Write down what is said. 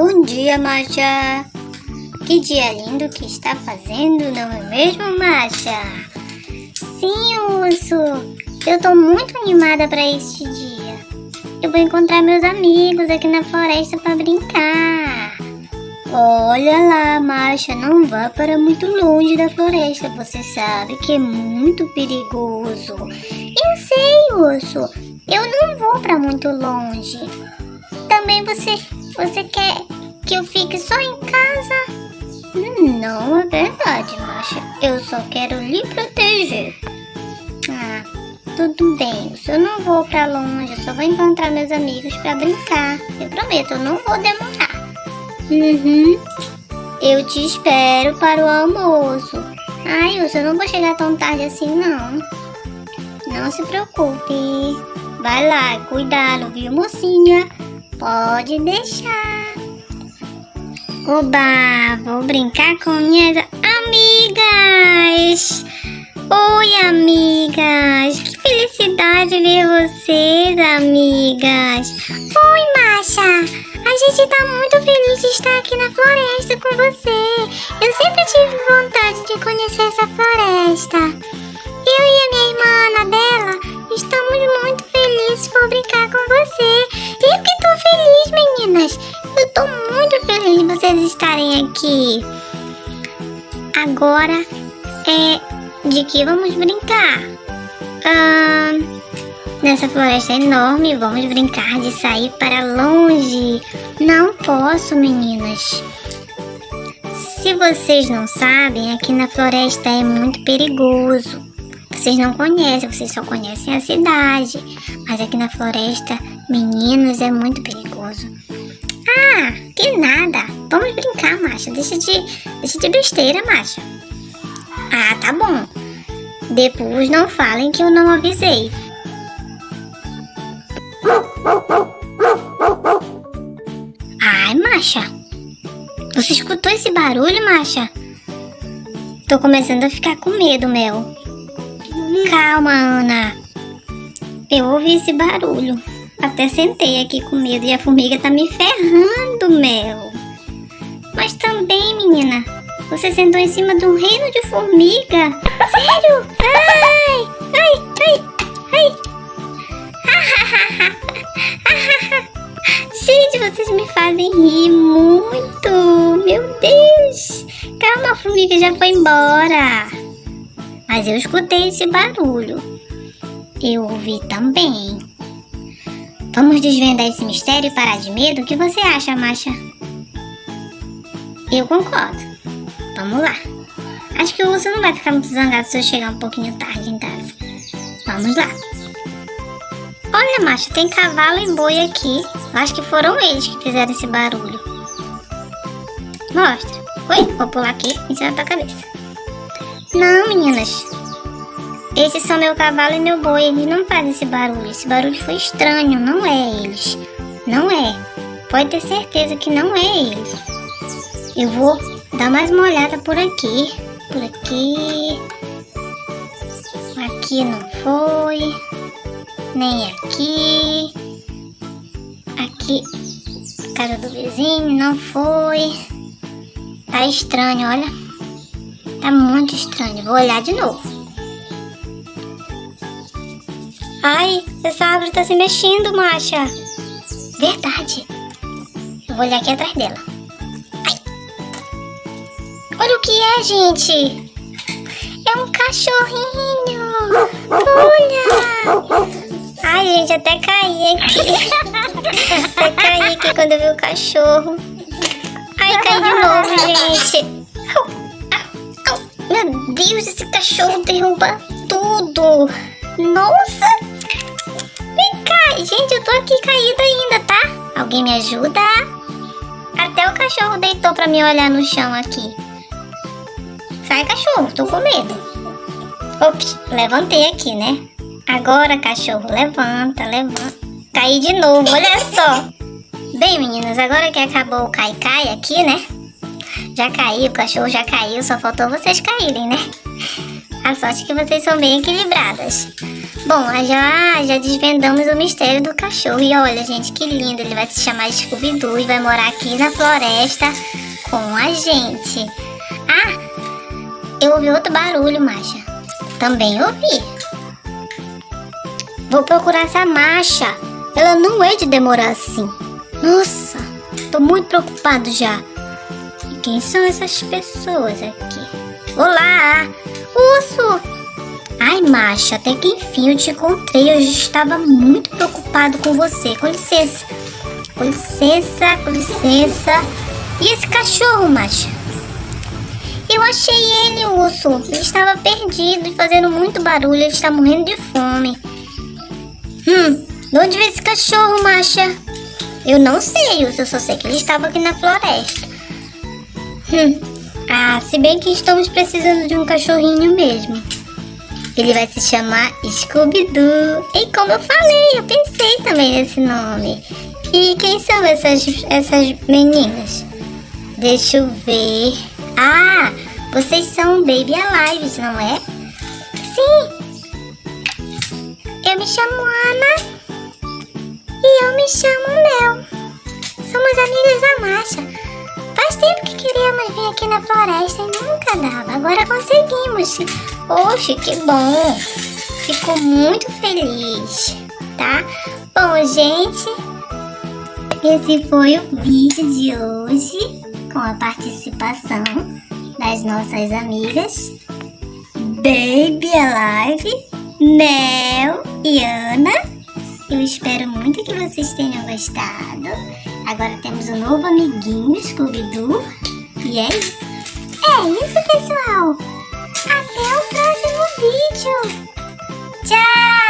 Bom dia, Masha. Que dia lindo que está fazendo, não é mesmo, Masha? Sim, urso. Eu tô muito animada para este dia. Eu vou encontrar meus amigos aqui na floresta para brincar. Olha lá, Masha, não vá para muito longe da floresta. Você sabe que é muito perigoso. Eu sei, urso. Eu não vou para muito longe. Também você quer que eu fique só em casa? Não é verdade, Masha. Eu só quero lhe proteger. Ah, tudo bem. Eu não vou para longe. Eu só vou encontrar meus amigos para brincar. Eu prometo, eu não vou demorar. Eu te espero para o almoço. Ai, eu não vou chegar tão tarde assim, não. Não se preocupe. Vai lá, cuidado, viu, mocinha? Pode deixar. Oba, vou brincar com minhas amigas. Oi, amigas. Que felicidade ver vocês, amigas. Oi, Masha. A gente tá muito feliz de estar aqui na floresta com você. Eu sempre tive vontade de conhecer essa floresta. Eu e a minha irmã Anabela estamos muito felizes por brincar com você. Eu que tô feliz, meninas. Eu tô muito feliz de vocês estarem aqui. Agora de que vamos brincar? Nessa floresta enorme, vamos brincar de sair para longe. Não posso, meninas. Se vocês não sabem, aqui na floresta é muito perigoso. Vocês não conhecem, vocês só conhecem a cidade. Mas aqui na floresta, meninas, é muito perigoso. Ah, que nada. Vamos brincar, Masha. Deixa de besteira, Masha. Ah, tá bom. Depois não falem que eu não avisei. Ai, Masha. Você escutou esse barulho, Masha? Tô começando a ficar com medo, Mel. Calma, Ana. Eu ouvi esse barulho. Até sentei aqui com medo e a formiga tá me ferrando, Mel. Mas também, menina, você sentou em cima de um reino de formiga? Sério? Ai. Gente, vocês me fazem rir muito. Meu Deus. Calma, a formiga já foi embora. Mas eu escutei esse barulho. Eu ouvi também. Vamos desvendar esse mistério e parar de medo? O que você acha, Masha? Eu concordo. Vamos lá. Acho que o urso não vai ficar muito zangado se eu chegar um pouquinho tarde em casa. Vamos lá. Olha, Masha, tem cavalo e boi aqui. Acho que foram eles que fizeram esse barulho. Mostra. Oi, vou pular aqui em cima da tua cabeça. Não, meninas. Esses são meu cavalo e meu boi. Eles não fazem esse barulho. Esse barulho foi estranho. Não é eles. Não é. Pode ter certeza que não é eles. Eu vou dar mais uma olhada por aqui. Por aqui. Aqui não foi. Nem aqui. Aqui. Casa do vizinho não foi. Tá estranho, olha. Tá muito estranho. Vou olhar de novo. Ai, essa árvore tá se mexendo, Masha. Verdade. Eu vou olhar aqui atrás dela. Ai. Olha o que é, gente. É um cachorrinho. Olha. Ai, gente, até caí aqui. Até caí aqui quando eu vi o cachorro. Ai, caí de novo, gente. Meu Deus, esse cachorro derruba tudo. Nossa. Vem cá, gente, eu tô aqui caída ainda, tá? Alguém me ajuda? Até o cachorro deitou pra me olhar no chão aqui. Sai, cachorro, tô com medo. Ops, levantei aqui, né? Agora, cachorro, levanta. Caí de novo, olha só. Bem, meninas, agora que acabou o cai-cai aqui, né? Já caiu, o cachorro já caiu, só faltou vocês caírem, né? A sorte é que vocês são bem equilibradas. Bom, já desvendamos o mistério do cachorro. E olha, gente, que lindo. Ele vai se chamar Scooby-Doo e vai morar aqui na floresta com a gente. Ah, eu ouvi outro barulho, Masha. Também ouvi. Vou procurar essa Masha. Ela não é de demorar assim. Nossa, tô muito preocupado já. E quem são essas pessoas aqui? Olá, urso! Ai, Masha, até que enfim eu te encontrei. Eu já estava muito preocupado com você. Com licença. Com licença, com licença. E esse cachorro, Masha? Eu achei ele, urso. Ele estava perdido e fazendo muito barulho. Ele está morrendo de fome. De onde veio esse cachorro, Masha? Eu não sei, urso. Eu só sei que ele estava aqui na floresta. Ah, se bem que estamos precisando de um cachorrinho mesmo. Ele vai se chamar Scooby-Doo. E como eu falei, eu pensei também nesse nome. E quem são essas meninas? Deixa eu ver. Ah, vocês são Baby Alives, não é? Sim. Eu me chamo Ana. E eu me chamo Mel. Somos amigas da Masha. Faz tempo que queríamos vir aqui na floresta e nunca dava. Agora conseguimos. Oxe, que bom. Fico muito feliz, tá? Bom, gente, esse foi o vídeo de hoje com a participação das nossas amigas Baby Alive, Mel e Ana. Eu espero muito que vocês tenham gostado. Agora temos um novo amiguinho, Scooby-Doo. E é isso. É isso, pessoal. Até o próximo vídeo. Tchau!